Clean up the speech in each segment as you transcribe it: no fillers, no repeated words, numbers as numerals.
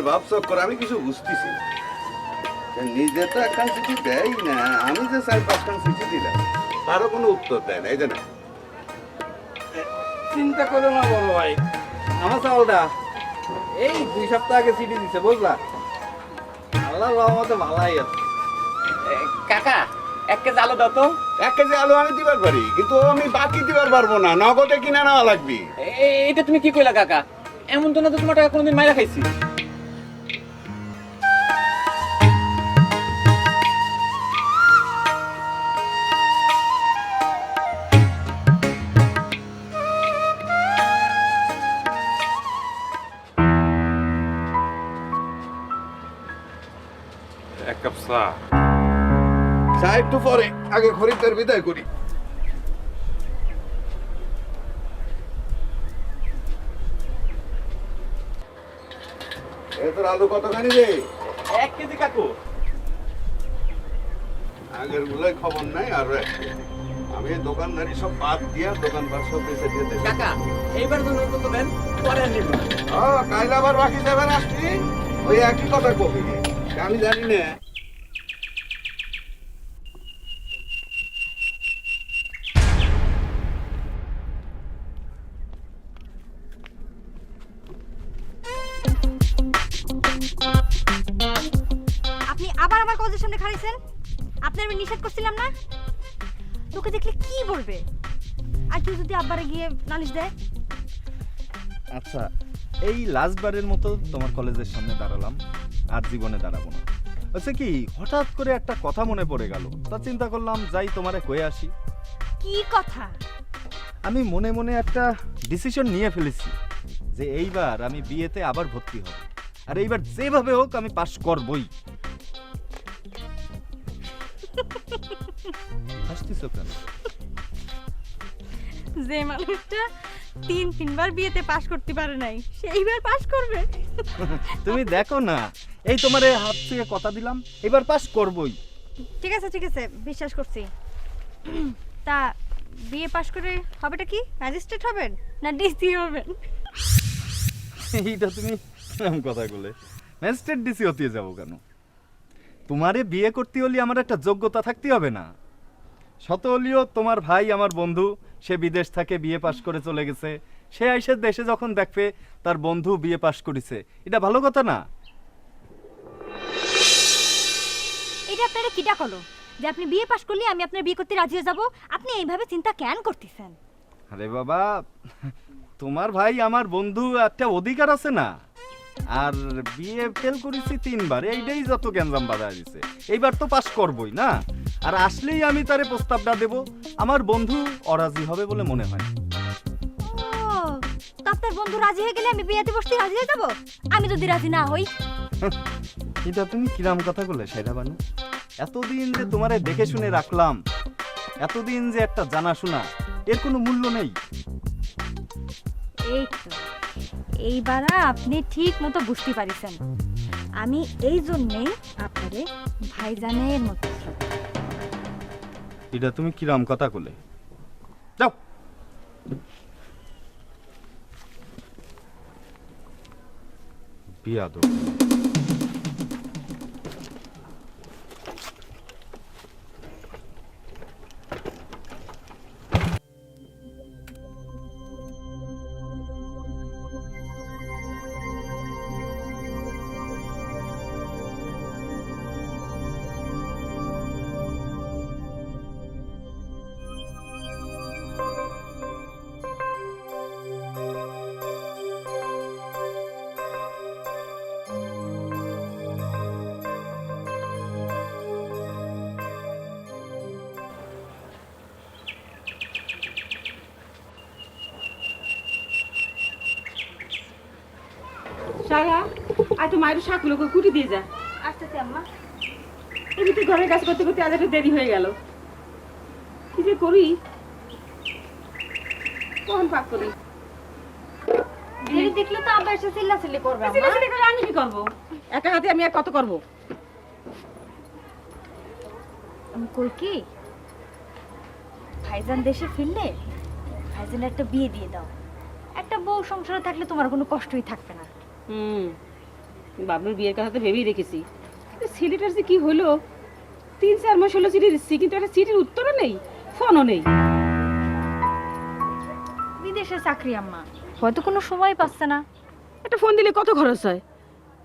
ভাব চক্কর আমি কিছু বুঝতেছি না। নিজে তো একখান চিঠি দেয় না, আমি যে 4-5খান চিঠি দিলাম তারও কোনো উত্তর দেয় না। এই যে না, চিন্তা করো না বড় ভাই, আমার চাউলটা এই 2 সপ্তাহ আগে চিঠি দিছে, বুঝলা? আল্লাহর রহমতে ভালাই আছে। কাকা 1 কেজি আলু দাও তো। 1 কেজি আলু আমি দিবার পারি, কিন্তু আমি বাকি দিবার পারবো না, নগদে কিনে নেওয়া লাগবে। এটা তুমি কি কইলা কাকা? এমন তো না তো তোমার টাকা কোনোদিন মাইরা খাইছি। এক কাপ চা। চা একটু পরে, আগে খরিদ্দার বিদায় করি। তোর আলু কতখানি রে? 1 কেজি কাকু। আগের গুলোই খবর নাই। আর আমি দোকানদারি সব বাদ দিয়া দোকানপাট সব বেঁচে দিয়ে দেব। কাকা এইবার জন্য তো দেন, পরে নিব। কাল আবার বাকি যাবেন আসবি, ওই একই কথা কবি। আমি জানি না। আপনি আবার আমার কলেজের সামনে খাড়াইছেন? আপনার আমি নিষেধ করছিলাম না? তোকে দেখলে কি বলবে? আর কেউ যদি আব্বারে গিয়ে নালিশ দেয়? আচ্ছা, এই লাস্টবারের মতো তোমার কলেজের সামনে দাঁড়ালাম, আর জীবনে দাঁড়াবো না। আচ্ছা, কি হঠাৎ করে একটা কথা মনে পড়ে গেল, তা চিন্তা করলাম যাই তোমারে কয়ে আসি। কি কথা? আমি মনে মনে একটা ডিসিশন নিয়ে ফেলেছি যে এইবার আমি বিয়েতে আবার ভর্তি হব, আর এইবার যেভাবে হোক আমি পাশ করবই। হাসতেছো কেন? যে মানুষটা 3-3বার বিয়েতে পাশ করতে পারে নাই, সেইবার পাশ করবে? তুমি দেখো না, এই তোমারে হাত থেকে কথা দিলাম, এবার পাশ করবই। ঠিক আছে ঠিক আছে, বিশ্বাস করছি। তা বিয়ে পাশ করে হবেটা কি? ম্যাজিস্ট্রেট হবেন না ডিসি হবেন? এইটা তুমি এরকম কথা বলে ম্যাজিস্ট্রেট ডিসি হতে যাবো কেন? তোমারে বিয়ে করতে হলে আমার একটা যোগ্যতা থাকতে হবে না? শত হলেও তোমার ভাই আমার বন্ধু, সে বিদেশ থেকে বিয়ে পাশ করে চলে গেছে, সে আইসে দেশে যখন দেখবে তার বন্ধু বিয়ে পাশ করেছে, এটা ভালো কথা না? এটা আপনারা কিটা কলো যে আপনি বিয়ে পাশ করলে আমি আপনার বিয়ে করতে রাজি হয়ে যাব? আপনি এইভাবে চিন্তা কেন করতেছেন? আরে বাবা, তোমার ভাই আমার বন্ধু, একটা অধিকার আছে না? আর বিয়ে ফেল করেছি 3বার, এইটাই যত গ্যাঞ্জাম বাধা দিছে, এইবার তো পাস করবই না? আর আসলেই আমি তারে প্রস্তাবটা দেব, আমার বন্ধু অরাজি হবে বলে মনে হয়। ও, তো আপনার বন্ধু রাজি হয়ে গেলে আমি বিয়েতে বসতে রাজি হয়ে যাব? আমি যদি রাজি না হই? এটা তুমি কিরাম কথা বলে সেটা বানু? এতদিন যে তোমারে দেখে শুনে রাখলাম, এতদিন যে একটা জানাশোনা, এর কোনো মূল্য নেই। এই তো, এইবার আপনি ঠিক মতো বুঝতে পারিছেন। আমি এই জন্যেই আপনারে ভাইজানের মতো। এটা তুমি কিরাম কথা বলে? যাও। বিয়াদব। সায়া, আর তো মায়ের শাকগুলোকে কুটি দিয়ে যা। আসতেছি আম্মা। এমনিতে ঘরের কাজ করতে করতে আজ একটু দেরি হয়ে গেল। কি যে করি কখন পাক করি দেরি দেখলে তো আব্বা এসে চিল্লাচিল্লি করবে আম্মা। চিল্লাচিল্লি করে আমি কি করবো? একা হাতে আমি আর কত করবো? আমি কই কি ভাইজান দেশে ফিরলে ভাইজানের একটা বিয়ে দিয়ে দাও। একটা বউ সংসারে থাকলে তোমার কোনো কষ্টই থাকবে না। বাবলুর বিয়ের কথা তো ভেবেই রেখেছি, কিন্তু ছেলেটার যে কি হলো, 3-4 মাস হলো চিঠি দিচ্ছি, কিন্তু একটা চিঠির উত্তরও নেই, ফোনও নেই। বিদেশে চাকরি আম্মা, হয়তো কোনো সময় পাচ্ছে না। একটা ফোন দিলে কত খরচ হয়?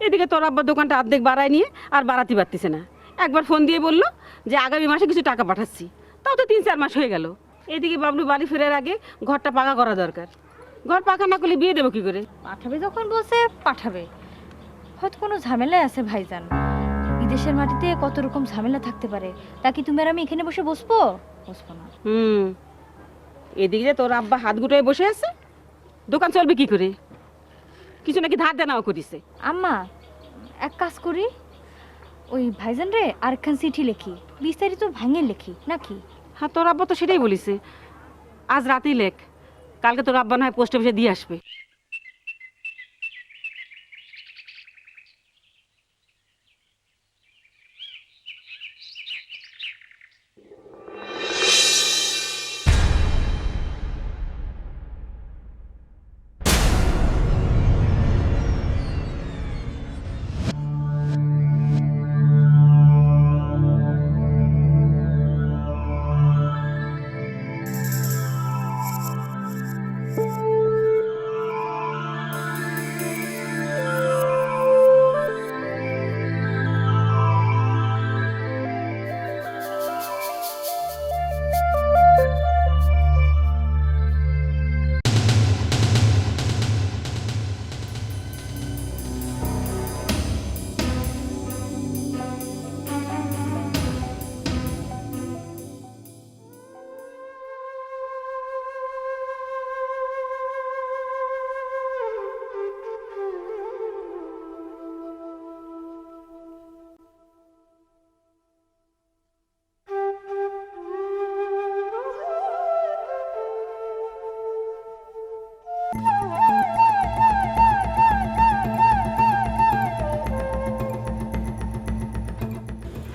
এদিকে তোর আব্বার দোকানটা অর্ধেক বাড়ায় নিয়ে আর বাড়াতে পারতেছে না। একবার ফোন দিয়ে বললো যে আগামী মাসে কিছু টাকা পাঠাচ্ছি, তাও তো 3-4 মাস হয়ে গেল। এদিকে বাবলু বাড়ি ফেরার আগে ঘরটা পাকা করা দরকার। ঘর পাকা না করলে বিয়ে দেবো কি করে? পাঠাবে যখন বলছে পাঠাবে, হয়তো কোনো ঝামেলায় আছে ভাইজান। বিদেশের মাটিতে কত রকম ঝামেলা থাকতে পারে, তা কি তুমি আর আমি এখানে বসে বসবো? বসবো না। এদিকে যে তোর আব্বা হাত গুটায় বসে আছে, দোকান চলবে কি করে? কিছু নাকি ধার দেনাও করিছে। আম্মা এক কাজ করি, ওই ভাইজান রে আরেকখান চিঠি লিখি, বিস্তারিত ভাঙে লিখি নাকি? হ্যাঁ, তোর আব্বা তো সেটাই বলিছে, আজ রাতেই লেখ, কালকে তোর আব্বা না হয় পোস্ট অফিসে দিয়ে আসবে।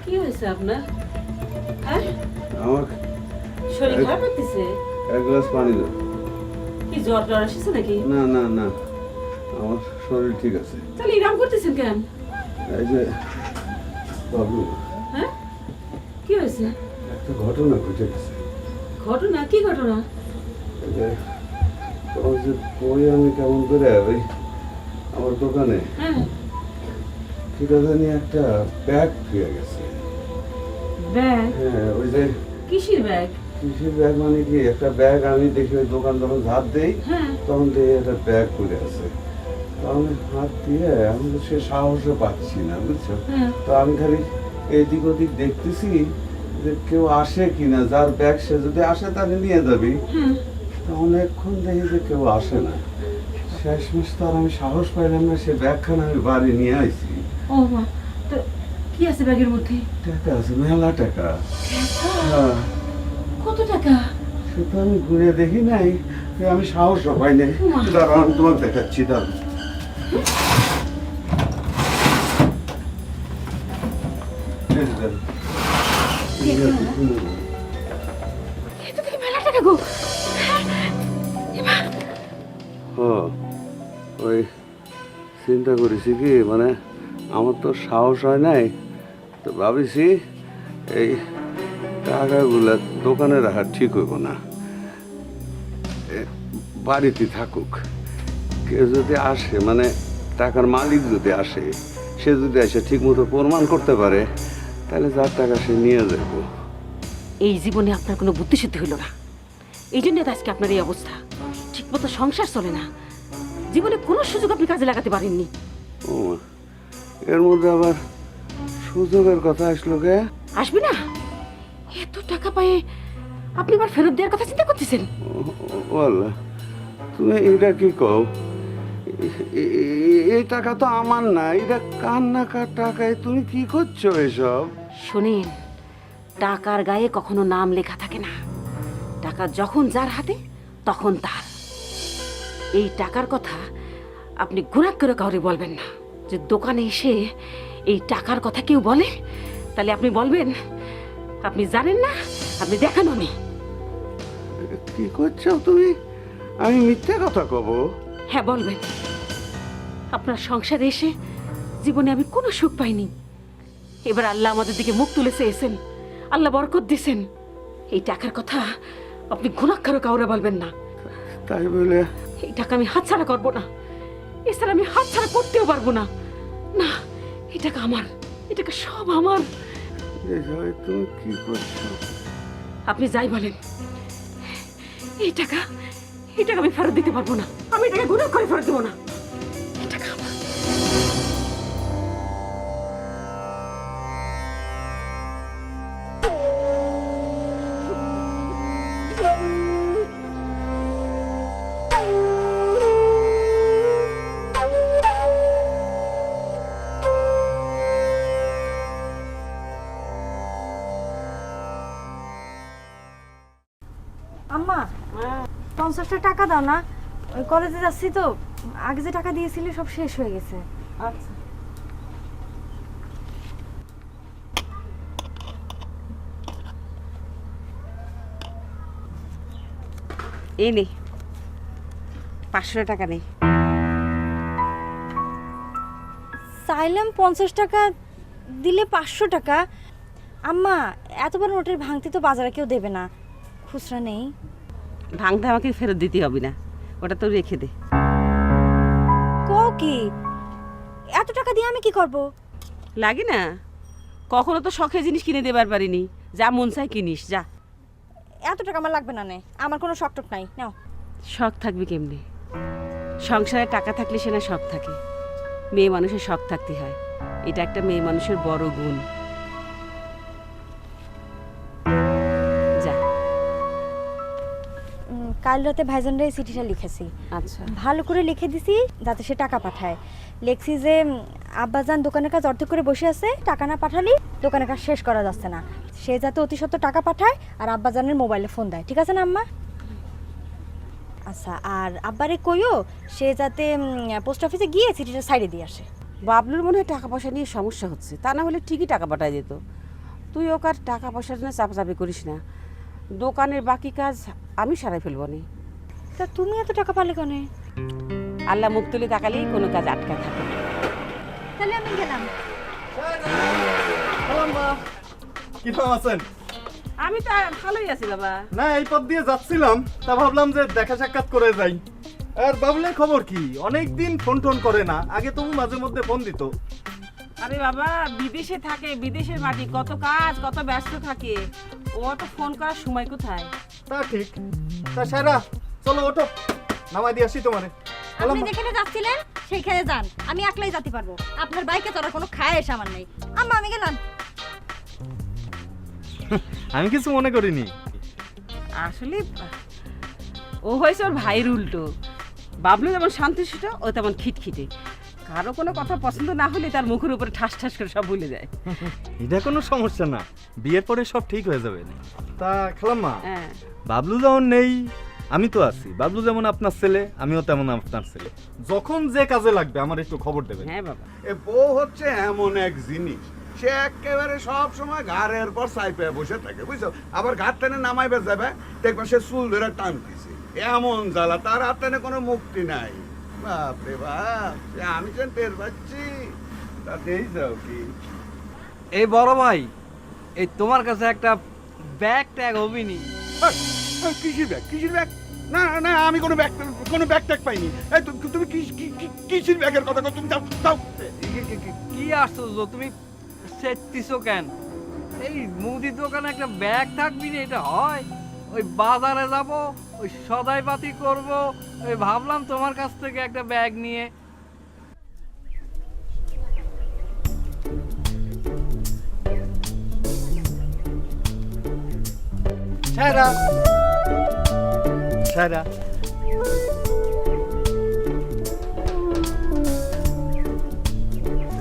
কি হয়েছে আপনার? হ্যাঁ, আমার শরীর খারাপ লাগতেছে? এক গ্লাস পানি দাও। কি জ্বর টর এসেছে নাকি? না না না, আমার শরীর ঠিক আছে। তাহলে এরকম করতেছেন কেন? এই যে বাবু, হ্যাঁ, কি হয়েছে? একটা ঘটনা ঘটে গেছে। ঘটনা? কি ঘটনা? এই যে তোমার যে বই আমি কেমন করে ওই আমার দোকানে হ্যাঁ, সেটা জানি একটা ব্যাগ পেয়ে গেছে। ব্যাগ? হ্যাঁ, ওই যে কিসের ব্যাগ? কৃষির ব্যাগ মানে কি, একটা ব্যাগ আমি দেখি ওই দোকান যখন ঝাঁপ দেই হ্যাঁ, তখন দেখি একটা ব্যাগ পড়ে আছে। তো আমি হাত দিয়ে আমি তো সে সাহসও পাচ্ছি না, বুঝছো? হ্যাঁ। তো আমি খালি এদিক ওদিক দেখতেছি যে কেউ আসে কিনা, যার ব্যাগ সে যদি আসে তাহলে নিয়ে যাবি। হ্যাঁ। তা অনেকক্ষণ দেখি যে কেউ আসে না। শেষমেশ তো আর আমি সাহস পাইলাম না, সে ব্যাগখানা আমি বাড়ি নিয়ে আইছি। ও মা, তো কি আছে ব্যাগের মধ্যে? টাকা আছে, মেলা টাকা। হ্যাঁ, কত টাকা? সে তো আমি ঘুরে দেখি নাই, আমি সাহসও পাই নাই। দাঁড়াও, আমি তোমাকে দেখাচ্ছি, দাঁড়াও। এই যে দেখো। এটা থেকে মেলা টাকা গো। ও, ওই চিন্তা করেছি কি, মানে আমার তো সাহস হয় নাই, তো ভাবিছি এই টাকাগুলা দোকানে রাখা ঠিক হইব না, বাড়িতে থাকুক। কেউ যদি আসে, মানে টাকার মালিক যদি আসে, সে যদি এসে ঠিক মতো প্রমাণ করতে পারে, তাহলে যার টাকা সে নিয়ে যাবো। এই জীবনে আপনার কোনো বুদ্ধিশুদ্ধি হলো না, এই জন্য তো আজকে আপনার এই অবস্থা। ঠিক মতো সংসার চলে না, জীবনে কোনো সুযোগ আপনি কাজে লাগাতে পারেননি। ও মা, এর মধ্যে আবার সুযোগের কথা আসলো কে? আসবে না? এত টাকা পায়ে আপনি আবার ফেরত দেওয়ার কথা চিন্তা করতেছেন? ও আল্লাহ, তুমি এটা কি কও? এই টাকা তো আমার না, এটা কার না কার টাকায়, তুমি কি করছো এসব? শোনেন, টাকার গায়ে কখনো নাম লেখা থাকে না, টাকা যখন যার হাতে তখন তার। এই টাকার কথা আপনি গুণাক করে কাউরে বলবেন না। যে দোকানে এসে এই টাকার কথা কেউ বলে তাহলে আপনি বলবেন আপনি জানেন না, আপনি দেখানো নেই। কি করছো তুমি? আমি মিথ্যা কথা কব? হ্যাঁ বলবেন। আপনার সংসারে এসে জীবনে আমি কোনো সুখ পাইনি। এবার আল্লাহ আমাদের দিকে মুখ তুলে চেয়েছেন, আল্লাহ বরকত দিছেন। এই টাকার কথা আপনি গুণাক্ষর কাউরে বলবেন না। তাই বলে এই টাকা আমি হাতছাড়া করবো না, এছাড়া আমি হাতছাড়া করতেও পারবো না। না, এই টাকা আমার, এই টাকা সব আমার। তুমি কি করছো? আপনি যাই বলেন, এই টাকা আমি ফেরত দিতে পারবো না। আমি এটাকে গুণাখ করে ফেরত দেবো না। এই টাকা আমার। আম্মা 50টা টাকা দাও না, ওই কলেজে যাচ্ছি তো, আগে যে টাকা দিয়েছিলি সব শেষ হয়ে গেছে। আচ্ছা, এই নে 500 টাকা নেই। চাইলাম 50 টাকা, দিলে 500 টাকা। আম্মা এত বড় নোটের ভাঙতি তো বাজারে কেউ দেবে না, খুচরা নেই। ভাঙতে আমাকে ফেরত দিতে হবে না, ওটা তো রেখে দে। কও কি? এত টাকা দিয়ে আমি কি করব? লাগে না, কখনো তো শখের জিনিস কিনে দেবার পারিনি। যা মন চাই কিনিস, যা। এত টাকা আমার লাগবে না, নে, আমার কোনো শখ টক নাই, নাও। শখ থাকবে কেমনি? সংসারে টাকা থাকলে সে না শখ থাকে। মেয়ে মানুষের শখ থাকতে হয়, এটা একটা মেয়ে মানুষের বড় গুণ। যা। কাল রাতে ভাইজানরা এই চিঠিটা লিখেছি, আচ্ছা, ভালো করে লিখে দিছি যাতে সে টাকা পাঠায়। লিখছি যে আব্বাজান দোকানের কাজ অর্ধেক করে বসে আছে, টাকা না পাঠালি দোকানের কাজ শেষ করা যাচ্ছে না। সে যাতে অতি সত্ত্বর টাকা পাঠায় আর আব্বাজানের মোবাইলে ফোন দেয়, ঠিক আছে না আম্মা? আচ্ছা, আর আব্বারে কইও সে যাতে পোস্ট অফিসে গিয়ে চিঠিটা সাইডে দিয়ে আসে। বাবলুর মনে হয় টাকা পয়সা নিয়ে সমস্যা হচ্ছে, তা না হলে ঠিকই টাকা পাঠায় দিত। তুই ওকে আর টাকা পয়সার জন্য চাপাচাপি করিস না। দোকানের বাকি কাজ আমি সারাই ফেলবো নি। তা তুমি এত টাকা পালে কেন? আল্লাহ মুখ তুলে তাকালেই কোনো কাজ আটকা থাকে না। তাহলে আমি গেলাম। কি নাম আছেন? আমি তো ভালোই আছি বাবা। না, এই পথ দিয়ে যাচ্ছিলাম, তা ভাবলাম যে দেখা সাক্ষাৎ করে যাই। আর বাবুলের খবর কি? অনেকদিন ফোন টোন করে না, আগে তুমি মাঝে মধ্যে ফোন দিত। আরে বাবা, বিদেশে থাকে, বিদেশের মাটি, কত কাজ, কত ব্যস্ত থাকে, ও তো ফোন করার সময় কোথায়? তা ঠিক। তা সারা চলো, ওঠো, নামাই দিয়ে আসি তোমারে। আপনি যেখানে যাচ্ছিলেন সেইখানে যান, আমি একলাই যেতে পারবো। আপনার বাইকে তোরা কোনো খায় এসে আমার নেই। আম্মা আমি গেলাম। আমি কিছু মনে করিনি। আসলে ও হয়েছে ওর ভাইয়ের উল্টো। বাবলু যেমন শান্তশিষ্ট, ও তেমন খিটখিটে। কারো কোনো কথা পছন্দ না হলে তার মুখের উপরে ঠাস ঠাস করে সব ভুলে যায়। এটা কোনো সমস্যা না, বিয়ের পরে সব ঠিক হয়ে যাবে। তা খালাম্মা, হ্যাঁ, বাবলু যেমন নেই আমি তো আছি। বাবলু যেমন আপনার ছেলে, আমিও তেমন আপনার ছেলে। যখন যে কাজে লাগবে আমার একটু খবর দেবেন। হ্যাঁ বাবা। এ বউ হচ্ছে এমন এক জিনিস, সে একেবারে সব সময় ঘাড়ের পর সাইপে বসে থাকে, বুঝছো? আবার ঘাট টেনে নামাইবে যাবে, দেখবা সে চুল ধরে টানতেছে, এমন জ্বালা, তার হাত টেনে কোনো মুক্তি নাই। বাপরে বাপ, আমি যেন টের পাচ্ছি। তাতেই যাও কি? এই বড় ভাই, এই তোমার কাছে একটা ব্যাগ ট্যাগ হবিনি? কিসের ব্যাগ? কিসের ব্যাগ? না না, আমি কোনো ব্যাগ ট্যাগ পাইনি। এই তুমি কিসের ব্যাগের কথা তুমি যাও যাও। কি আশ্চর্য, তুমি সেটিছো কেন? এই মুদির দোকানে একটা ব্যাগ থাকবি না, এটা হয়? ওই বাজারে যাব, ওই সদাই পাতি করব, ওই ভাবলাম তোমার কাছ থেকে একটা ব্যাগ নিয়ে। সারা সারা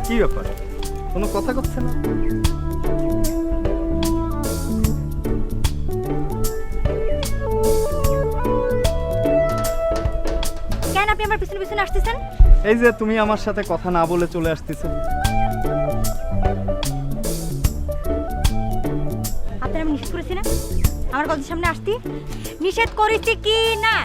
কি ব্যাপার, কোনো কথা করছে না? পিছনে আসতেছেন? এই যে তুমি আমার সাথে কথা না বলে চলে আসতেছো। আপনার আমি নিষেধ করেছি না আমার কলেজের সামনে আসতে? নিষেধ করেছি কি না?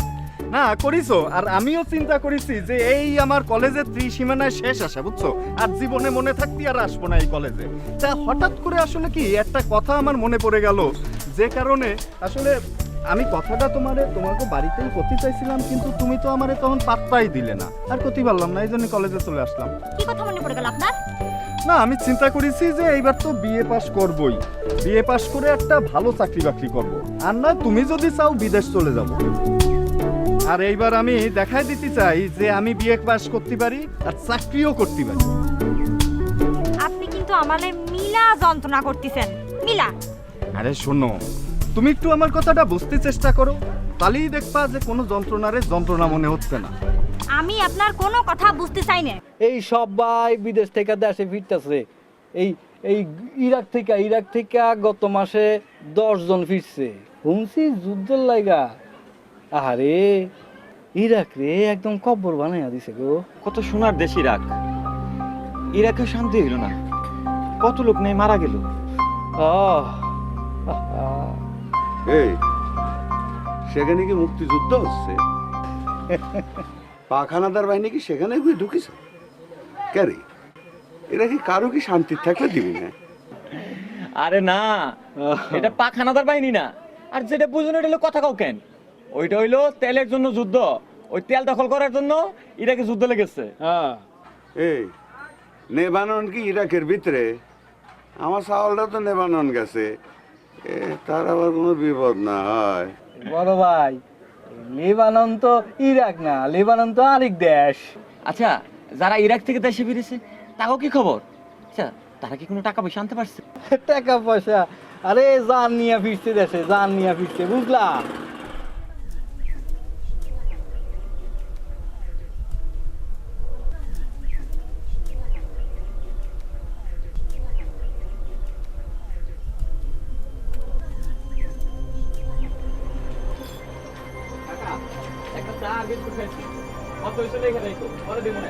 না করিছো, আর আমিও চিন্তা করেছি যে এই আমার কলেজের ত্রিসীমানায় শেষ আসা, বুঝছো, আর জীবনে মনে থাকতে আর আসবো না এই কলেজে। তা হঠাৎ করে আসলে কি একটা কথা আমার মনে পড়ে গেল, যে কারণে আসলে আমি কথাটা তোমাকে বাড়িতেই করতে চাইছিলাম, কিন্তু তুমি তো আমারে তখন পাত্তাই দিলে না, আর করতে পারলাম না, এই জন্য কলেজে চলে আসলাম। কি কথা মনে পড়ে গেল আপনার? না আমি চিন্তা করেছি যে এইবার তো বিএ পাস করবই, বিএ পাস করে একটা ভালো চাকরি বাকরি করব, আর না তুমি যদি চাও বিদেশ চলে যাব। আর এইবার আমি দেখাই দিতে চাই যে আমি বিএ পাস করতে পারি আর চাকরিও করতে পারি। আপনি কিন্তু আমারে মিলা যন্ত্রণা করতেছেন। মিলা? আরে শোনো, তুমি একটু আমার কথাটা বুঝতে চেষ্টা করো, তাহলেই দেখবা যে কোনো যন্ত্রণারে যন্ত্রণা মনে হচ্ছে না। আমি আপনার কোনো কথা বুঝতে চাই না। এই সবাই বিদেশ থেকে দেশে ফিরতেছে। এই এই ইরাক থেকে গত মাসে 10 জন ফিরছে। শুনছি যুদ্ধের লাইগা। আরে ইরাক রে একদম কব্বর বানাইয়া দিছে গো। কত সোনার দেশ ইরাক, ইরাকে শান্তি হইল না, কত লোক নেই মারা গেল। আহ এই সেখানে কি মুক্তিযুদ্ধ হচ্ছে? পাখানাদার বাহিনী কি সেখানে গিয়ে ঢুকিছে? কেরে এরা কি কারো কি শান্তি থাকলে দিবি না? আরে না, এটা পাখানাদার বাহিনী না। আর যেটা বুঝুন এটা হলো কথা কাউ কেন, ওইটা হইলো তেলের জন্য যুদ্ধ। ওই তেল দখল করার জন্য ইরাকে যুদ্ধ লেগেছে। হ্যাঁ এই লেবানন কি ইরাকের ভিতরে? আমার চাউলটা তো লেবানন গেছে, তার আবার কোনো বিপদ না হয়। বড় ভাই, লেবানন তো ইরাক না, লেবানন তো আরেক দেশ। আচ্ছা, যারা ইরাক থেকে দেশে ফিরেছে তাও কি খবর? আচ্ছা, তারা কি কোনো টাকা পয়সা আনতে পারছে? টাকা পয়সা আরে জান নিয়ে ফিরছে দেশে, জান নিয়ে ফিরছে, বুঝলা? একটা চা আর বিস্কুট খাইছি, কত হয়েছে লেখা রাখো, পরে দেবো না।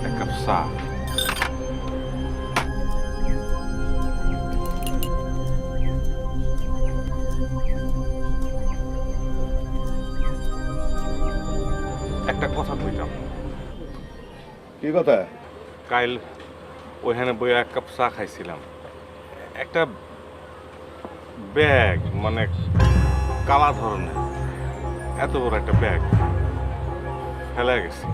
এক কাপ চা। একটা কথা কইতাম, কি কথা? কাল ওইখানে বই এক কাপ চা খাইছিলাম, একটা ব্যাগ মানে কালা ধরনের এত বড় একটা ব্যাগ ফেলে গেছে।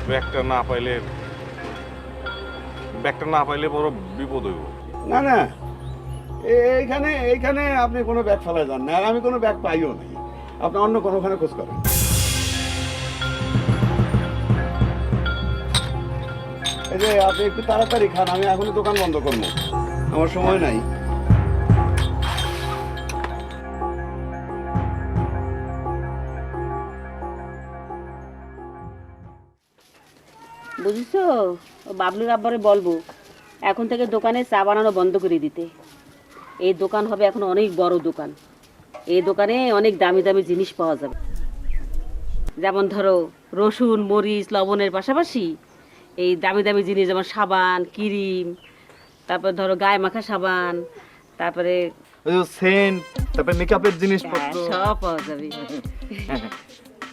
ব্যাগটা না পাইলে বড় বিপদ হইব। না না, এইখানে এইখানে আপনি কোনো ব্যাগ ফেলা যান না, আর আমি কোনো ব্যাগ পাইও নাই। আপনি অন্য কোনোখানে খোঁজ করেন। এই যে আপনি একটু তাড়াতাড়ি খান, আমি এখনো দোকান বন্ধ করবো, আমার সময় নাই। বুঝছো, ও বাবলুর আব্বারে বলবো এখন থেকে দোকানে চা বানানো বন্ধ করে দিতে। এই দোকান হবে এখন অনেক বড় দোকান, এই দোকানে অনেক দামি দামি জিনিস পাওয়া যাবে, যেমন ধরো রসুন, মরিচ, লবণের পাশাপাশি এই দামি দামি জিনিস যেমন সাবান, ক্রিম, তারপর ধরো গায়ে মাখা সাবান, তারপরে ওই যে সেন্ট, তারপরে মেকআপের জিনিসপত্র সব পাওয়া যাবে।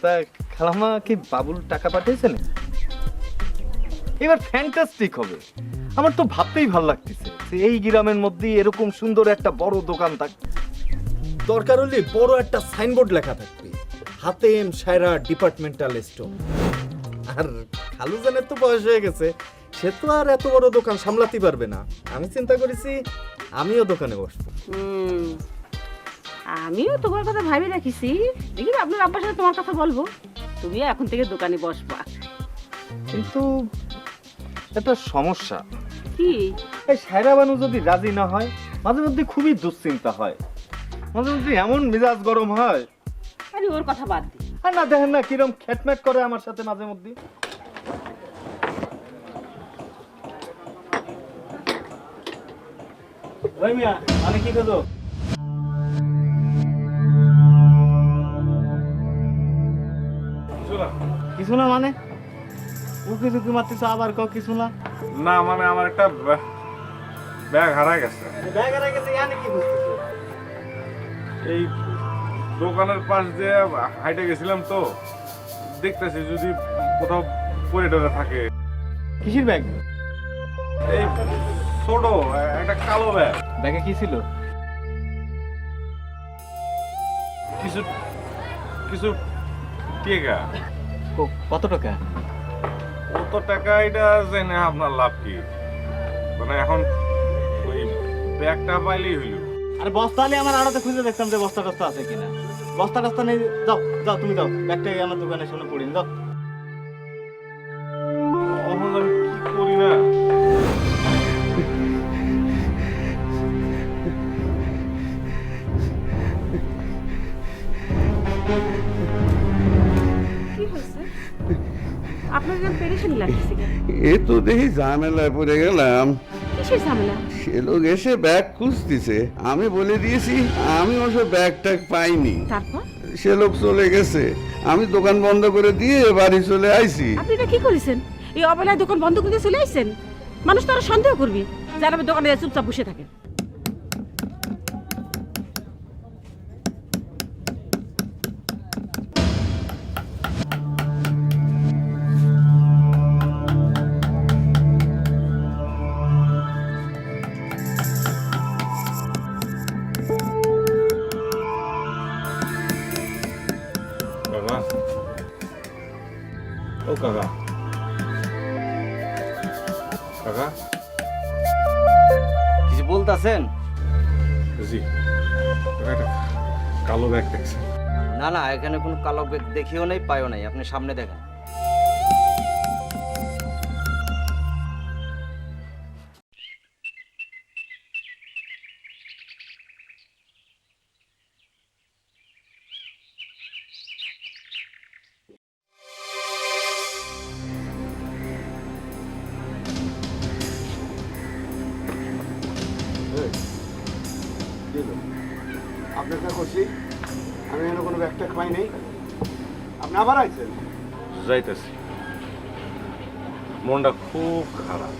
তা খালাম্মা কি বাবুল টাকা পাঠিয়েছেন? এবার ফ্যান্টাস্টিক হবে। আমার তো ভাবতেই ভালো লাগতেছে যে এই গ্রামের মধ্যে এরকম সুন্দর একটা বড় দোকান থাকবে। দরকার হলে বড় একটা সাইনবোর্ড লেখা থাকবে, হাতেম সায়রা ডিপার্টমেন্টাল স্টোর। আর খালুজানের তো বয়স হয়ে গেছে, সে তো আর এত বড় দোকান সামলাতে পারবে না। আমি চিন্তা করেছি আমিও দোকানে বসবো। আমিও তোমার কথা ভাবি রাখিছি, দেখি আপনার আব্বার সাথে তোমার কথা বলবো, তুমিও এখন থেকে দোকানে বসবা। কিন্তু একটা সমস্যা, কি? এই সায়রা বানু যদি রাজি না হয়, মাঝে মধ্যে খুবই দুশ্চিন্তা হয়, মাঝে মধ্যে এমন মেজাজ গরম হয়। আরে ওর কথা বাদ দি। আর না দেখেন না কিরম খ্যাটম্যাট করে আমার সাথে মাঝে মধ্যে। ওই মিয়া মানে কি করছো? কিছু না মানে উকি ঝুঁকি মারতেছো আবার কও কিছু না। না মানে আমার একটা ব্যাগ হারায় গেছে। ব্যাগ হারাই গেছে ইয়ানি কি বুঝতেছো? এই দোকানের পাশ দিয়ে হাইটে গেছিলাম তো, দেখতেছি যদি কোথাও পড়ে টরে থাকে। কিসের ব্যাগ? এই ছোট একটা কালো ব্যাগ, ব্যাগে কি ছিল? কিছু কিছু টেকা। কত টাকা? কত টাকা এটা জেনে আপনার লাভ কি? মানে এখন ওই ব্যাগটা পাইলেই হইল। আর বস্তা হলে আমার আড়াতে খুঁজে দেখতাম যে বস্তা টস্তা আছে কিনা। বস্তা টস্তা নেই, যাও যাও তুমি যাও, ব্যাগটা আমার দোকানে শুনে পড়িন যাও। এখন আমি কি করি না? কি হয়েছে? আপনার গান পেরেশানি লাগতেছে কেন? এ তো দেখি ঝামেলায় পড়ে গেলাম। কিসের ঝামেলা? সে লোক এসে ব্যাগ খুঁজতেছে, আমি বলে দিয়েছি আমি অবশ্য ব্যাগটা পাইনি। তারপর সে লোক চলে গেছে, আমি দোকান বন্ধ করে দিয়ে বাড়ি চলে আইছি। আপনি এটা কি করেছেন? এই অবেলায় দোকান বন্ধ করে দিয়ে চলে আসছেন? মানুষ তো আরো সন্দেহ করবে যারা দোকানে চুপচাপ বসে থাকেন। কাকা, ও কাকা, কাকা, কিছু বলতেছেন? জি একটা কালো ব্যাগ দেখছি। না না, এখানে কোনো কালো ব্যাগ দেখিও নাই পাইও নাই, আপনি সামনে দেখেন। আপনার কা করছি, আমি এখানে কোনো ব্যাগটা পাই নাই। আপনি আবার আইছেন? যাইতেছি, মনটা খুব খারাপ।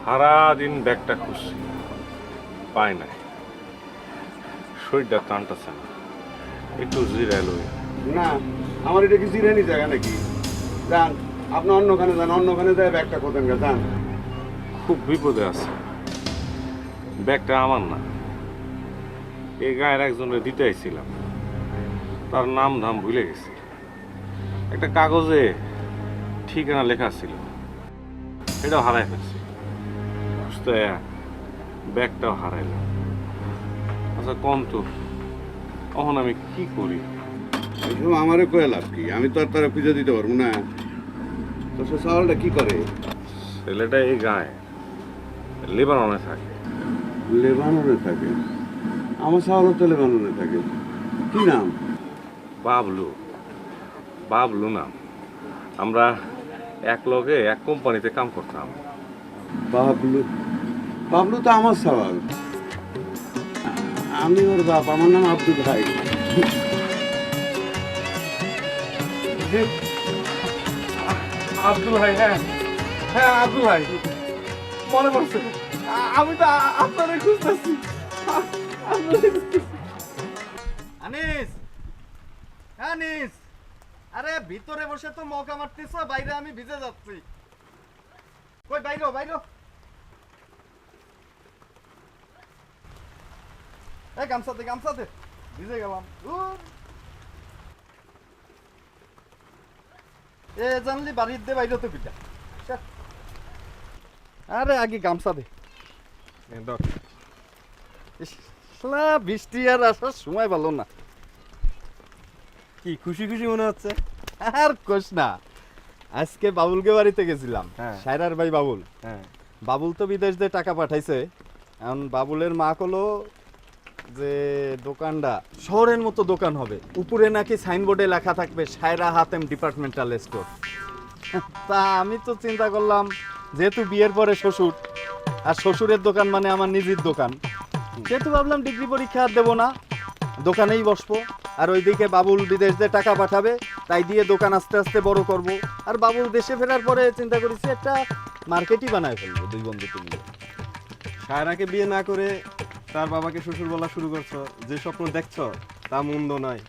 সারা দিন ব্যাগটা খুঁজছি, পাই নাই। শরীরটা টানতেছে না, একটু জিরাইল। না, আমার এটা কি জিরানি জায়গা নাকি? যান, আপনি অন্যখানে যান, অন্যখানে যায় ব্যাগটা কোথান গা যান। খুব বিপদে আছে, ব্যাগটা আমার না, এই গায়ের একজনের দিতে আইছিলাম, তার নাম ধাম ভুলে গেছি। একটা কাগজে ঠিকানা লেখা ছিল, এটাও হারাই ফেলছি। বুঝতে ব্যাগটাও হারাইলাম। আচ্ছা কম তো, তখন আমি কি করি? এসব আমারে কয়ে লাভ কি? আমি তো আর তারা খুঁজে দিতে পারবো না। তো সে সওয়ালটা কি করে? ছেলেটা এই গায়ে লেবাননে থাকে। লেবাননে থাকে? আমার সওয়ালও তো লেবাননে থাকে। কি নাম? বাবলু, বাবলু নাম। আমরা এক লগে এক কোম্পানিতে কাম করতাম। বাবলু? বাবলু তো আমার সওয়াল। আমি ওর বাপ, আমার নাম আব্দুল ভাই। আব্দুল ভাই, হ্যাঁ হ্যাঁ আব্দুল ভাই, মনে পড়ছে। আমি তো আপনাদের খুঁজতেছি। আনিস, আনিস, আরে ভিতরে বসে তো মৌকা মারতেছ, বাইরে আমি ভিজে যাচ্ছি। কই বাইরো বাইরো, এই গামছাতে গামছাতে ভিজে গেলাম। এ জানলি বাড়ির দে বাইরে তো পিঠা। আরে আগে গামছা দে। বৃষ্টি আর আসার সময় ভালো না। কি খুশি খুশি মনে হচ্ছে? আর কোশ না, আজকে বাবুলকে বাড়িতে গেছিলাম। সায়রার ভাই বাবুল। বাবুল তো বিদেশ দিয়ে টাকা পাঠাইছে। এখন বাবুলের মা কলো যে দোকানটা শহরের মতো দোকান হবে, উপরে নাকি সাইনবোর্ডে লেখা থাকবে সায়রা হাতেম ডিপার্টমেন্টাল স্টোর। তা আমি তো চিন্তা করলাম যেহেতু বিয়ের পরে শ্বশুর, আর শ্বশুরের দোকান মানে আমার নিজের দোকান, যেহেতু ভাবলাম ডিগ্রি পরীক্ষা আর দেবো না, দোকানেই বসবো। আর ওইদিকে বাবুল বিদেশ দিয়ে টাকা পাঠাবে, তাই দিয়ে দোকান আস্তে আস্তে বড় করব। আর বাবুল দেশে ফেরার পরে চিন্তা করেছি একটা মার্কেটই বানায় ফেলবো দুই বন্ধু মিলে। সায়রাকে বিয়ে না করে তার বাবাকে শ্বশুর বলা শুরু করছো, যে স্বপ্ন দেখছো তা মন্দ নয়।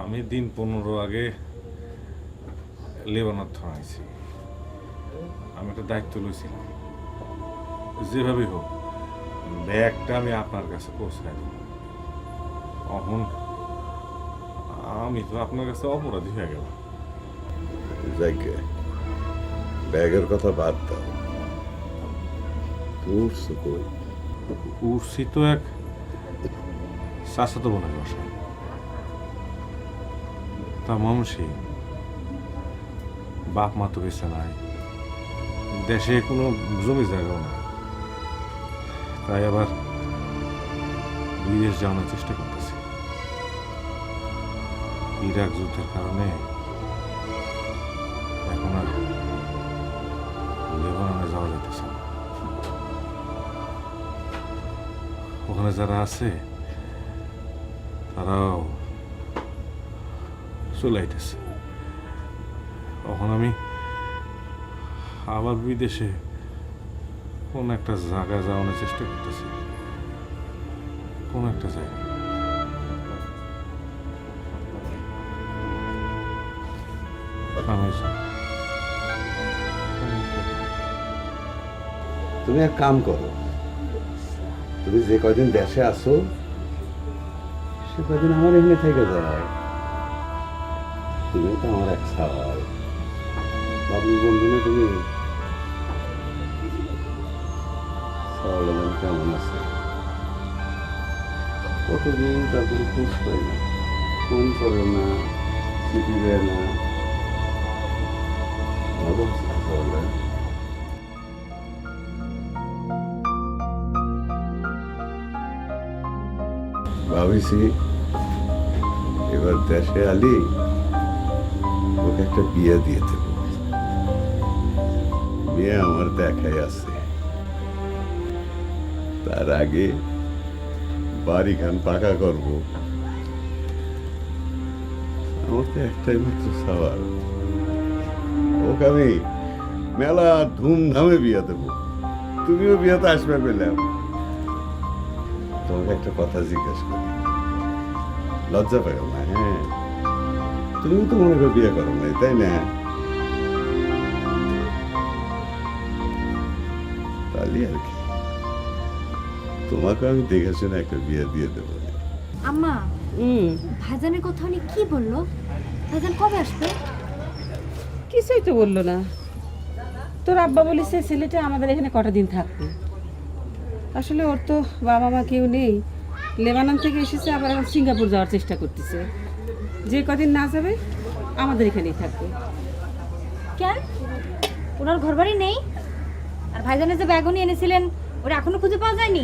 আমি দিন 15 আগে লেবানন থানাইছি। আমি একটা দায়িত্ব লইছিলাম, যেভাবেই হোক ব্যাগটা আমি আপনার কাছে পৌঁছাই দেব। এখন আমি তো আপনার কাছে অপরাধী হয়ে গেলাম। যাইকে ব্যাগের কথা বাদ দাও, তুমি উঠছো কই? উঠছি তো এক চাচাতো বোনের বাসায়। তা মানুষই বাপ মা তো বেঁচে নাই, দেশে কোনো জমি জায়গাও নাই, তাই আবার বিদেশ যাওয়ানোর চেষ্টা করতেছি। ইরাক যুদ্ধের কারণে এখন আর লেবাননে যাওয়া যেতেছে না। ওখানে যারা আছে তারাও চলে আইতেছে। তখন আমি আবার বিদেশে কোন একটা জায়গায় যাওয়ানোর চেষ্টা করতেছি, কোন একটা জায়গা। তুমি এক কাম করো, তুমি যে কয়দিন দেশে আসো সে কয়দিন আমার এখানে থেকে যায়। তুমি তো আমার এক সওয়াল, বাবু বন্ধু না তুমি? সওয়াল কেমন আছে? কতদিন তারপরে খোঁজ পাই না, ফোন করে না, চিঠি দেয় না। ভালো আছে সওয়াল? ভাবিছি এবার দেশে আলি ওকে একটা বিয়ে দিয়ে দেব। বিয়ে আমার দেখাই আছে, তার আগে বাড়িখান পাকা করব। আমার তো একটাই মাত্র সওয়াল, ওকে আমি মেলা ধুমধামে বিয়ে দেব। তুমিও বিয়েতে আসবে পেলাম। তোমাকে একটা কথা জিজ্ঞাসা করি, লজ্জা পেও না? হ্যাঁ, তুমিও তো মনে করে বিয়ে করো নাই, তাই না? তাহলে আর কি, তোমাকে আমি দেখে শুনে একটা বিয়ে দিয়ে দেবো। আম্মা, ভাইজানের কথা উনি কি বললো? ভাইজান কবে আসবে? কিছুই তো বললো না। তোর আব্বা বলেছে ছেলেটা আমাদের এখানে কটা দিন থাকবে। আসলে ওর তো বাবা মা কেউ নেই, লেবানন থেকে এসেছে, আবার এখন সিঙ্গাপুর যাওয়ার চেষ্টা করতেছে। যে কদিন না যাবে আমাদের এখানেই থাকবে। কেন, ওনার ঘর বাড়ি নেই? আর ভাইজানের যে ব্যাগুনি এনেছিলেন ওরা এখনো খুঁজে পাওয়া যায়নি?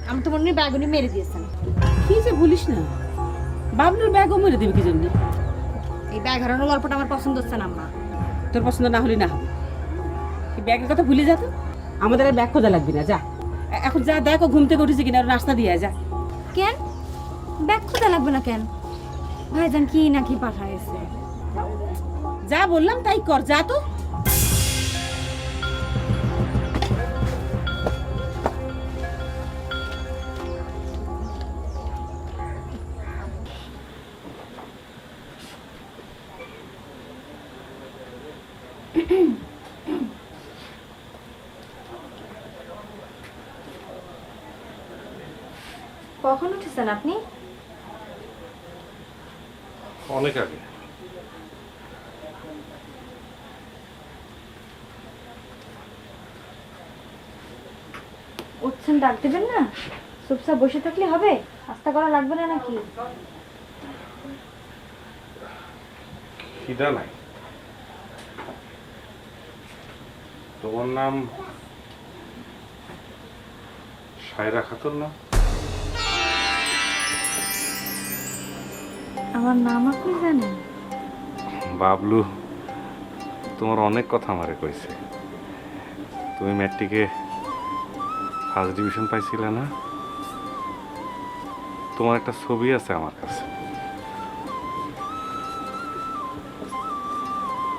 আমি তো মনে হয় ব্যাগুনি মেরে দিয়েছেন। কি যে বলিস না, বাবলুর ব্যাগও মেরে দেবে কি জন্য? এই ব্যাগ হারানোর গল্পটা আমার পছন্দ হচ্ছে না আম্মা। তোর পছন্দ না হলে না হবে, এই ব্যাগের কথা ভুলে যা তো। আমাদের আর ব্যাগ খোঁজা লাগবে না, যা এখন যা দেখো ঘুম থেকে উঠেছে কিনা, ওর নাস্তা দিয়ে যা। কেন ব্যাগ খোঁজা লাগবে না কেন? ভাইজান কি নাকি পাঠাইছে? যা বললাম তাই কর, যা তো। কখন উঠেছেন আপনি? অনেক আগে। উঠছেন, ডাক দেবেন না? চুপচাপ বসে থাকলে হবে? নাস্তা করা লাগবে না নাকি? খিদা নাই। তোমার নাম সায়রা খাতুন না? আমার নাম আপনি জানেন? বাবলু তোমার অনেক কথা আমারে কইছে। তুমি মেয়েটিকে ফার্স্ট ডিভিশন পাইছিলে না? তোমার একটা ছবি আছে আমার কাছে।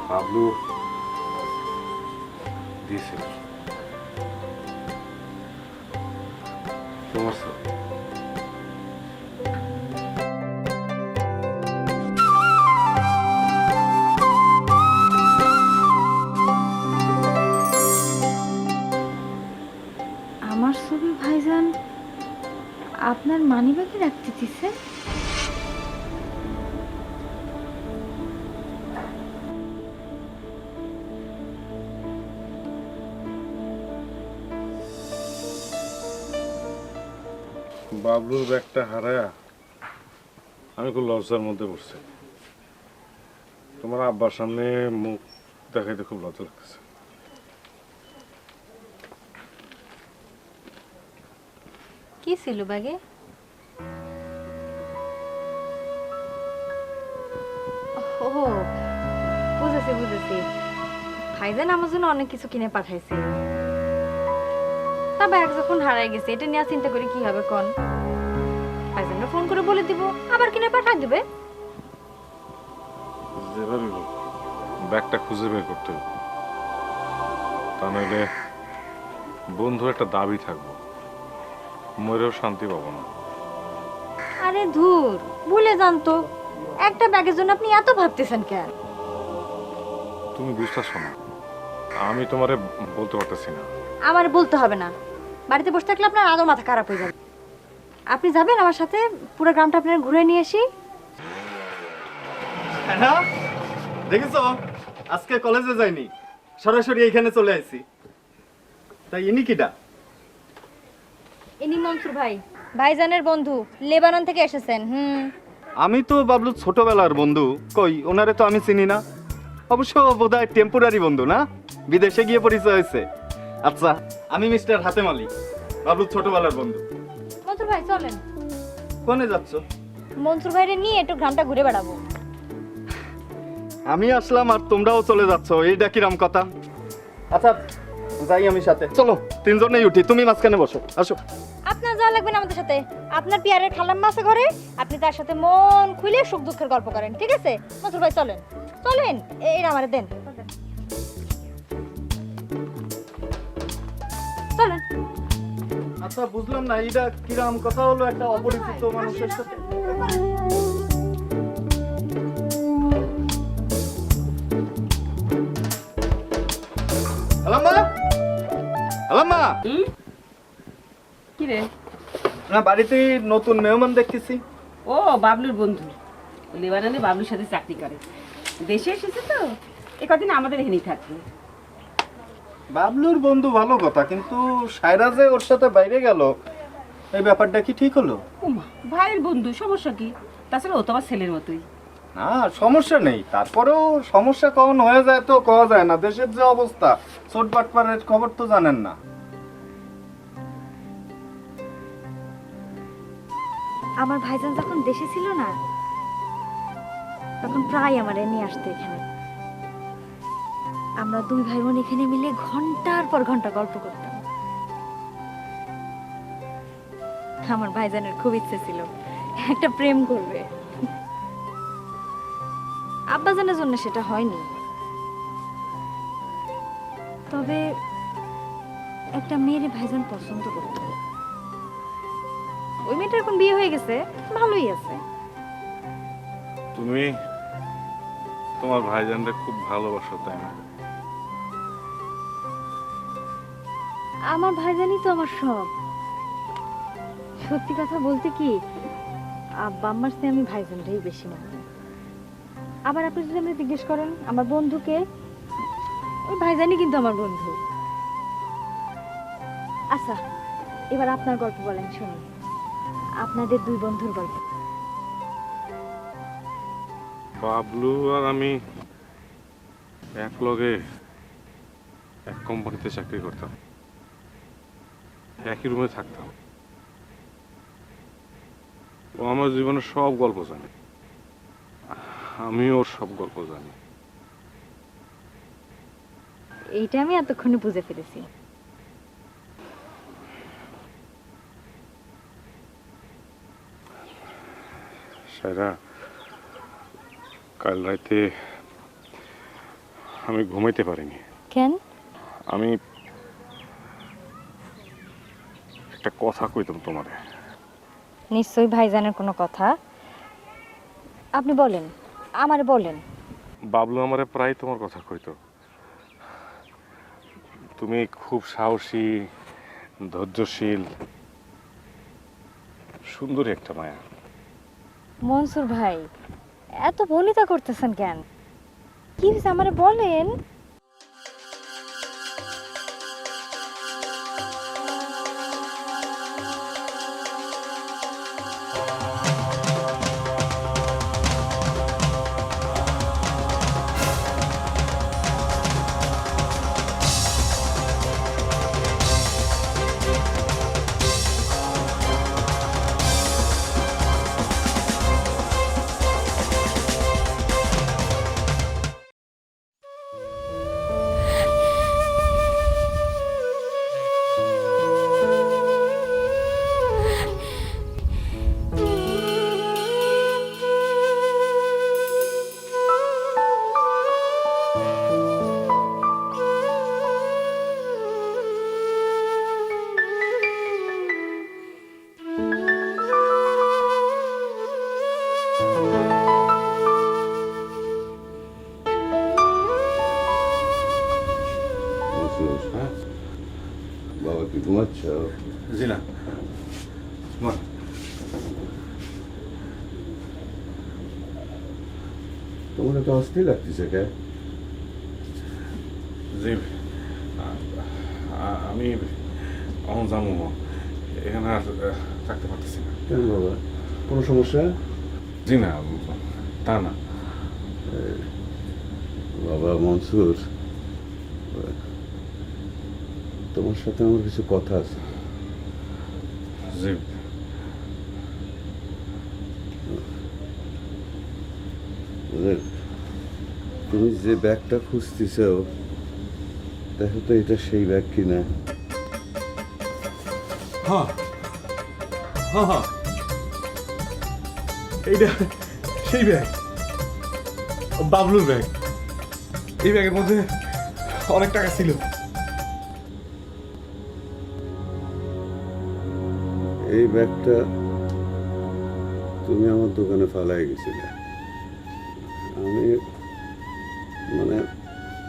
বাবলু দিয়েছিল তোমার ছবি। আমার ছবি ভাইজান আপনার মানিব্যাগে রাখতে দিছে? বাবলুর ব্যাগটা হারায়া আমি খুব লজ্জার মধ্যে পড়ছি। তোমার আব্বার সামনে মুখ দেখাইতে খুব লজ্জা লাগতেছে। কি ছিল ব্যাগে? ও বুঝেছি বুঝেছি, ভাইজান আমার জন্য অনেক কিছু কিনে পাঠাইছে। তা ব্যাগ যখন হারাই গেছে এটা নিয়ে চিন্তা করি কি হবে কোন? ভাইজানরা ফোন করে বলে দিব, আবার কিনে পাঠাই দিবে। যেভাবে হোক ব্যাগটা খুঁজে বের করতে হবে, তা নইলে বন্ধুর একটা দাবি থাকবো, মরেও শান্তি পাবো না। আরে ধুর, ভুলে যান তো, একটা ব্যাগের জন্য আপনি এত ভাবতেছেন কেন? তুমি বুঝতেছো না, আমি তোমারে বলতে পারতেছি না। আমার বলতে হবে না, বাড়িতে বসে থাকলে আপনার আদৌ মাথা খারাপ হয়ে যাবে। আপনি যাবেন আমার সাথে, পুরো গ্রামটা আপনার ঘুরে নিয়ে আসি। হ্যাঁ দেখেছো, আজকে কলেজে যাইনি, সরাসরি এইখানে চলে আসি। তাই ইনি কিডা? ইনি মনসুর ভাই, ভাইজানের বন্ধু, লেবানন থেকে এসেছেন। আমি তো বাবলু ছোটবেলার বন্ধু, কই ওনারে তো আমি চিনি না। অবশ্য বোধহয় টেম্পোরারি বন্ধু না, বিদেশে গিয়ে পরিচয় হয়েছে। আচ্ছা, আমি মিস্টার হাতেম আলী, বাবলু ছোটবেলার বন্ধু। মনসুর ভাই চলেন। কোনে যাচ্ছ? মনসুর ভাইরে নিয়ে একটু গ্রামটা ঘুরে বেড়াবো। আমি আসলাম আর তোমরাও চলে যাচ্ছ, এইটা কিরাম কথা? আচ্ছা যাই আমি সাথে, চলো তিনজনেই উঠি, তুমি মাঝখানে বসো, আসো। আপনার যাওয়া লাগবে না আমাদের সাথে, আপনার পিয়ারের খালাম্মা আছে ঘরে, আপনি তার সাথে মন খুলে সুখ দুঃখের গল্প করেন, ঠিক আছে? মনসুর ভাই চলেন চলেন, এইটা আমারে দেন, চলেন। আচ্ছা বুঝলাম না, এইটা কিরাম কথা হলো একটা অপরিচিত মানুষের সাথে? আলাম্মা, আলাম্মা, কি রে? না বাড়িতে নতুন মেহমান দেখতেছি। ও বাবলুর বন্ধু, লেবাননে বাবলুর সাথে চাকরি করে, দেশে এসেছে তো এ কদিন আমাদের এখানেই থাকবে। বাবলুর বন্ধু ভালো কথা, কিন্তু সায়রা যে ওর সাথে বাইরে গেল, এই ব্যাপারটা কি ঠিক হলো? ওমা, ভাইয়ের বন্ধু, সমস্যা কি? তাছাড়া ও তো আমার ছেলের মতোই। না সমস্যা নেই, তারপরেও সমস্যা কখন হয়ে যায় তো কওয়া যায় না। দেশের যে অবস্থা, চোট বাটপারের খবর তো জানেন না। আমার ভাইজান যখন দেশে ছিল না, তখন প্রায় আমারে নিয়ে আসতো এখানে। আমরা দুই ভাই বোন এখানে মিলে ঘন্টার পর ঘন্টা গল্প করতাম। আমার ভাইজানের খুব ইচ্ছে ছিল একটা প্রেম করবে, আব্বাজানের জন্য সেটা হয়নি। তবে একটা মেয়ের ভাইজান পছন্দ করত, ওই মেয়েটার এখন বিয়ে হয়ে গেছে, ভালোই আছে। তুমি তোমার ভাইজানরে খুব ভালোবাসো, তাই না? আমার ভাইজানই তো আমার সব। সত্যি কথা বলতে কি, আব্বা আম্মার চেয়ে আমি ভাইজানটাই বেশি মানে। আবার আপনি যদি আমাকে জিজ্ঞেস করেন আমার বন্ধুকে, ওই ভাইজানই কিন্তু আমার বন্ধু। আচ্ছা এবার আপনার গল্প বলেন শুনি, আপনাদের দুই বন্ধুর গল্প। বাবলু আর আমি এক লগে এক কোম্পানিতে চাকরি করতাম, একই রুমে থাকতাম। ও আমার জীবনের সব গল্প জানে, আমি ওর সব গল্প জানি। এইটা আমি এতক্ষণে বুঝে ফেলেছি। সায়রা, কাল রাতে আমি ঘুমাইতে পারিনি। কেন? আমি একটা কথা কইতাম তোমারে। নিশ্চয়ই ভাইজানের কোনো কথা। আপনি বলেন, আমারে বলেন। বাবলু আমারে প্রায় তোমার কথা কইতো। তুমি খুব সাহসী, ধৈর্যশীল, সুন্দরী একটা মায়া। মনসুর ভাই, এত বনিতা করতেছেন কেন? কি হয়েছে আমারে বলেন। বাবা কি ঘুমাচ্ছ? জি না, তোমার তো অস্থির লাগতেছে কে? জি আমি অহন যাবো, এখানে আর থাকতে পারতেছি না। কেন বাবা, কোনো সমস্যা? জি না, তা না। বাবা মনসুর, তোমার সাথে আমার কিছু কথা আছে। জি তুমি যে ব্যাগটা খুঁজতেছ, দেখো তো এটা সেই ব্যাগ কিনা। হ্যাঁ হ্যাঁ হ্যাঁ, এইটা সেই ব্যাগ, বাবলুর ব্যাগ। এই ব্যাগের মধ্যে অনেক টাকা ছিল। এই ব্যাগটা তুমি আমার দোকানে ফালাই গেছিলে। আমি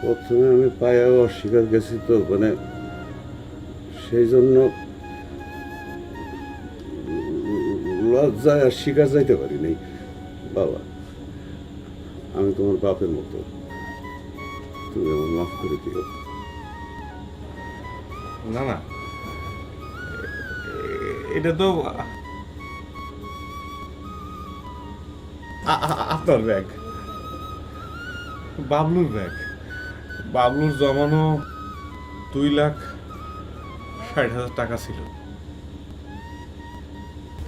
প্রথমে আমি পায়াও অস্বীকার গেছি, তো সেই জন্য লজ্জায় আর স্বীকার যাইতে পারি নাই। বাবা, আমি তোমার বাপের মতো, তুমি আমার মাফ করে দিও। না না, এটা তো আপনার ব্যাগ, বাবলুর ব্যাগ। বাবলুর জমানো 2,60,000 টাকা ছিল।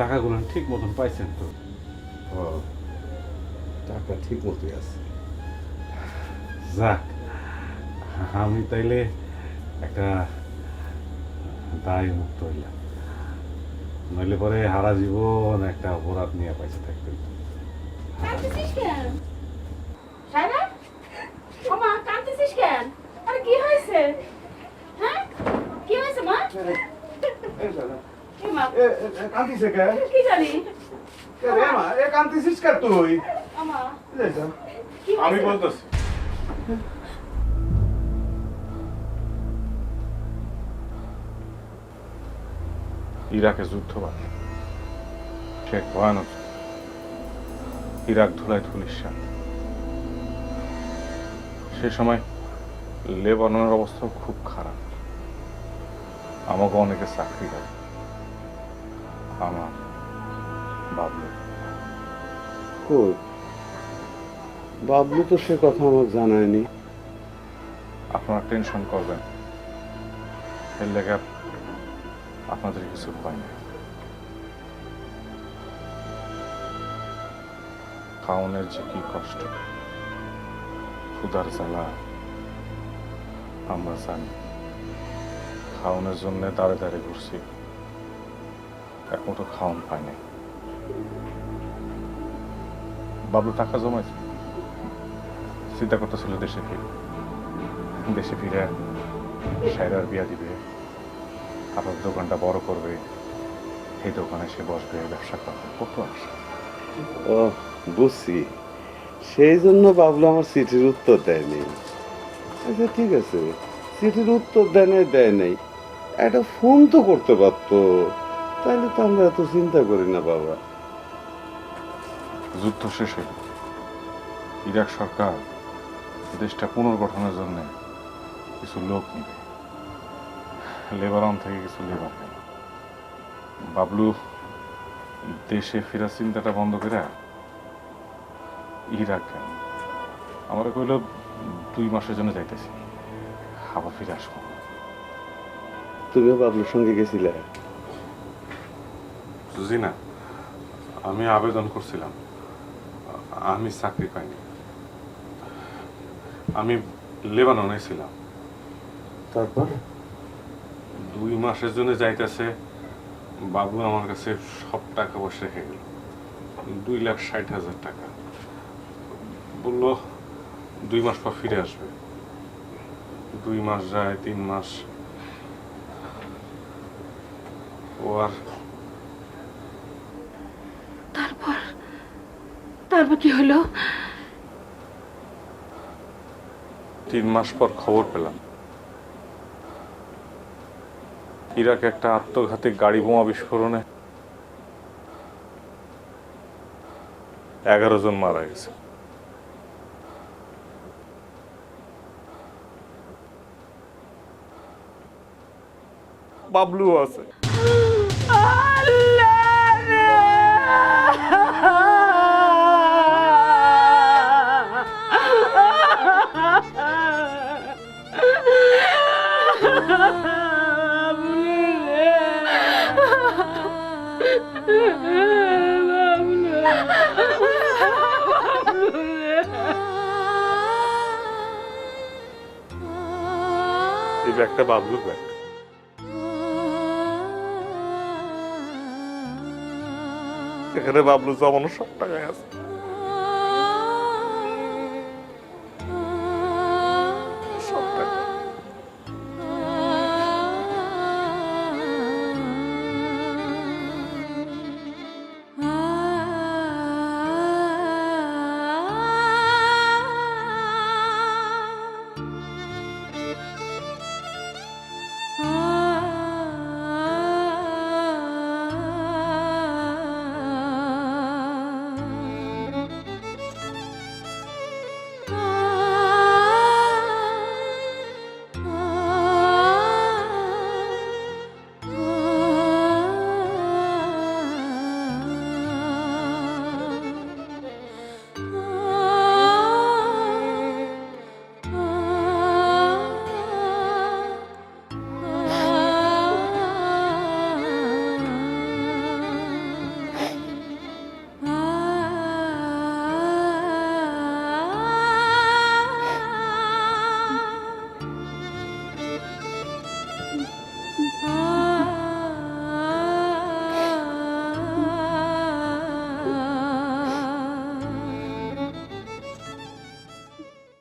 টাকাগুলো ঠিক মতন পাইছেন তো? টাকা ঠিক মতোই আছে। যাক, আমি তাইলে একটা দায় মুক্ত হইলাম, নইলে পরে হারা জীবন একটা অপরাধ নিয়ে পাইছে থাকতে। কাঁদতেছিস কেন? সায়রা, ও মা, কাঁদতেছিস কেন? আরে কি হয়েছে? হ্যাঁ, কি হয়েছে মা? এই মা, কান্দিছে কে? কি জানি? রে মা, এ কান্দিছিস কে তুই? আমা, কি আমি হয়েছে? বলতেছি, ইরাকে যুদ্ধ বাধে, সে এক ভয়ানক যুদ্ধ। ইরাক ধুলায় ধুলিস্যাৎ। সে সময় লেবাননের অবস্থা খুব খারাপ। আমাকে অনেকে চাকরি দেয়, আমার বাবলু। কই, বাবলু তো সে কথা আমাকে জানায়নি। আপনারা টেনশন করবেন, এর লেগে আপনাদের কিছু ভয় নেই। খাওনের যে কি কষ্ট, ক্ষুধার জ্বালা আমরা জানি। খাওনের জন্য দাঁড়ে দাঁড়ে ঘুরছি, এক মুঠো খাওন পাই নাই। বাবলু টাকা জমাইছে, চিন্তা করতেছিল দেশে ফিরে, দেশে ফিরে সায়রার বিয়া দিবে, আবার দোকানটা বড় করবে, এই দোকানে সে বসবে, ব্যবসা করবে, কত আশা। ও বুঝছি, সেই জন্য বাবলু আমার চিঠির উত্তর দেয়নি। আচ্ছা ঠিক আছে, চিঠির উত্তর দেয় নাই, একটা ফোন তো করতে পারতো, তাহলে তো আমরা এত চিন্তা করি না বাবা। যুদ্ধ শেষ হইল, ইরাক সরকার দেশটা পুনর্গঠনের জন্য কিছু লোক নিবে, লেবানন থেকে কিছু লেবার নেবে। বাবলু দেশে ফেরার চিন্তাটা বন্ধ করে ইরাক গেল। আমরা কইল 2 মাসের জন্য যাইতেছি, আবার ফিরে আসবো। তুমিও বাবলুর সঙ্গে গেছিলে? জি না, আমি আবেদন করছিলাম, আমি চাকরি পাইনি, আমি লেবাননে ছিলাম। তারপর 2 মাসের জন্য যাইতেছে, বাবু আমার কাছে সব টাকা পয়সা রেখে গেল, 2,60,000 টাকা। বললো 2 মাস পর ফিরে আসবে। 2 মাস যায়, 3 মাস, ও আর তারপর কি হলো? 3 মাস পর খবর পেলাম ইরাকে একটা আত্মঘাতী গাড়ি বোমা বিস্ফোরণে 11 জন মারা গেছে। বাবলু আছে। এই ব্যাগটা বাবলুর ব্যাগ। এখানে বাবলু জমানো সব টাকায় আছে।